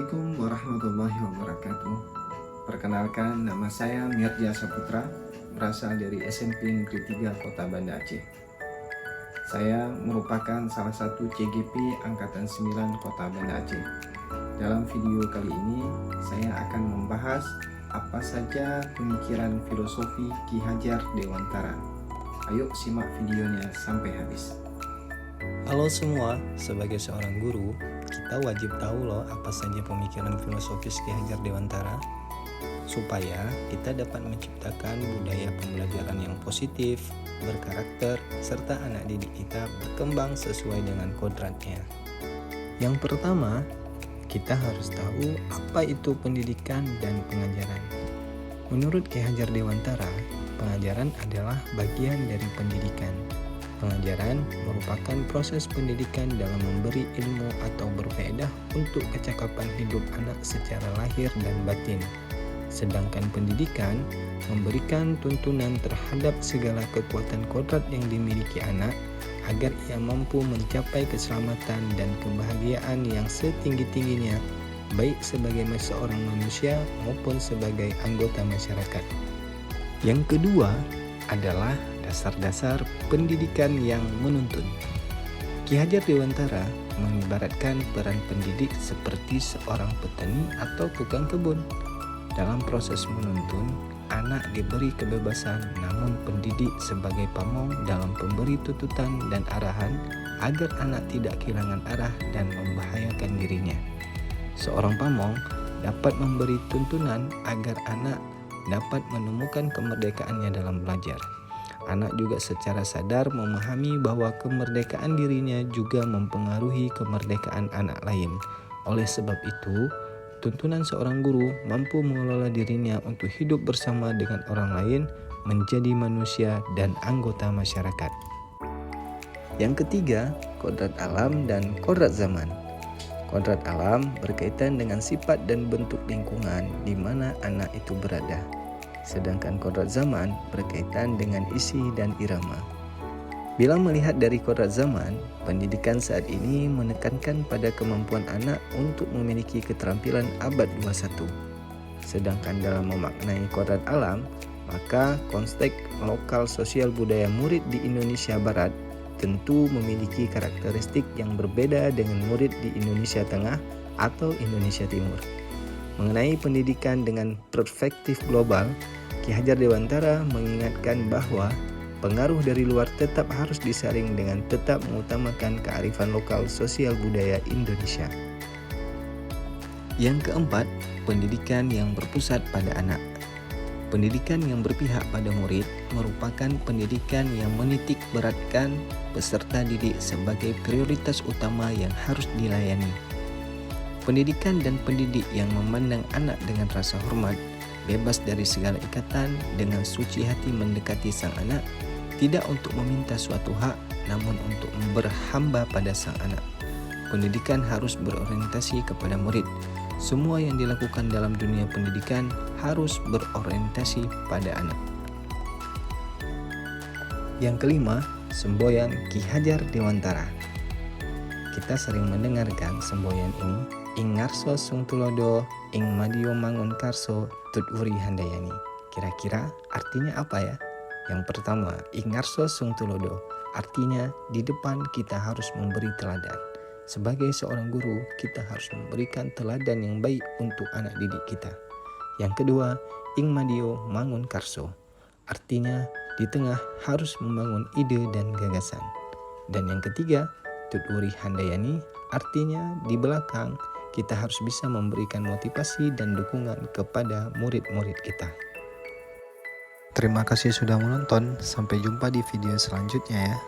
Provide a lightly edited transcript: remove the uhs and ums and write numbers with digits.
Assalamualaikum warahmatullahi wabarakatuh. Perkenalkan, nama saya Mirja Saputra, berasal dari SMP Negeri 3 Kota Banda Aceh. Saya merupakan salah satu CGP Angkatan 9 Kota Banda Aceh. Dalam video kali ini, saya akan membahas apa saja pemikiran filosofi Ki Hajar Dewantara. Ayo simak videonya sampai habis. Halo semua, sebagai seorang guru, kita wajib tahu loh apa saja pemikiran filosofis Ki Hajar Dewantara supaya kita dapat menciptakan budaya pembelajaran yang positif, berkarakter, serta anak didik kita berkembang sesuai dengan kodratnya. Yang pertama, kita harus tahu apa itu pendidikan dan pengajaran. Menurut Ki Hajar Dewantara, pengajaran adalah bagian dari pendidikan. Pengajaran merupakan proses pendidikan dalam memberi ilmu atau berfaedah untuk kecakapan hidup anak secara lahir dan batin. Sedangkan pendidikan memberikan tuntunan terhadap segala kekuatan kodrat yang dimiliki anak agar ia mampu mencapai keselamatan dan kebahagiaan yang setinggi-tingginya, baik sebagai seorang manusia maupun sebagai anggota masyarakat. Yang kedua adalah dasar-dasar pendidikan yang menuntun. Ki Hajar Dewantara mengibaratkan peran pendidik seperti seorang petani atau tukang kebun. Dalam proses menuntun, anak diberi kebebasan, namun pendidik sebagai pamong dalam pemberi tuntutan dan arahan agar anak tidak kehilangan arah dan membahayakan dirinya. Seorang pamong dapat memberi tuntunan agar anak dapat menemukan kemerdekaannya dalam belajar. Anak juga secara sadar memahami bahwa kemerdekaan dirinya juga mempengaruhi kemerdekaan anak lain. Oleh sebab itu, tuntunan seorang guru mampu mengelola dirinya untuk hidup bersama dengan orang lain, menjadi manusia dan anggota masyarakat. Yang ketiga, kodrat alam dan kodrat zaman. Kodrat alam berkaitan dengan sifat dan bentuk lingkungan di mana anak itu berada. Sedangkan kodrat zaman berkaitan dengan isi dan irama. Bila melihat dari kodrat zaman, pendidikan saat ini menekankan pada kemampuan anak untuk memiliki keterampilan abad 21. Sedangkan dalam memaknai kodrat alam, maka konteks lokal sosial budaya murid di Indonesia Barat tentu memiliki karakteristik yang berbeda dengan murid di Indonesia Tengah atau Indonesia Timur. Mengenai pendidikan dengan perspektif global, Ki Hajar Dewantara mengingatkan bahwa pengaruh dari luar tetap harus disaring dengan tetap mengutamakan kearifan lokal sosial budaya Indonesia. Yang keempat, pendidikan yang berpusat pada anak. Pendidikan yang berpihak pada murid merupakan pendidikan yang menitik beratkan peserta didik sebagai prioritas utama yang harus dilayani. Pendidikan dan pendidik yang memandang anak dengan rasa hormat, bebas dari segala ikatan, dengan suci hati mendekati sang anak, tidak untuk meminta suatu hak, namun untuk berhamba pada sang anak. Pendidikan harus berorientasi kepada murid. Semua yang dilakukan dalam dunia pendidikan harus berorientasi pada anak. Yang kelima, semboyan Ki Hajar Dewantara. Kita sering mendengarkan semboyan ini, ing ngarso sung tulodo, ing madio mangun karso, tut uri handayani. Kira-kira artinya apa ya? Yang pertama, ing ngarso sung tulodo, artinya di depan kita harus memberi teladan. Sebagai seorang guru, kita harus memberikan teladan yang baik untuk anak didik kita. Yang kedua, ing madio mangun karso, artinya di tengah harus membangun ide dan gagasan. Dan yang ketiga, tut uri handayani, artinya di belakang kita harus bisa memberikan motivasi dan dukungan kepada murid-murid kita. Terima kasih sudah menonton. Sampai jumpa di video selanjutnya ya.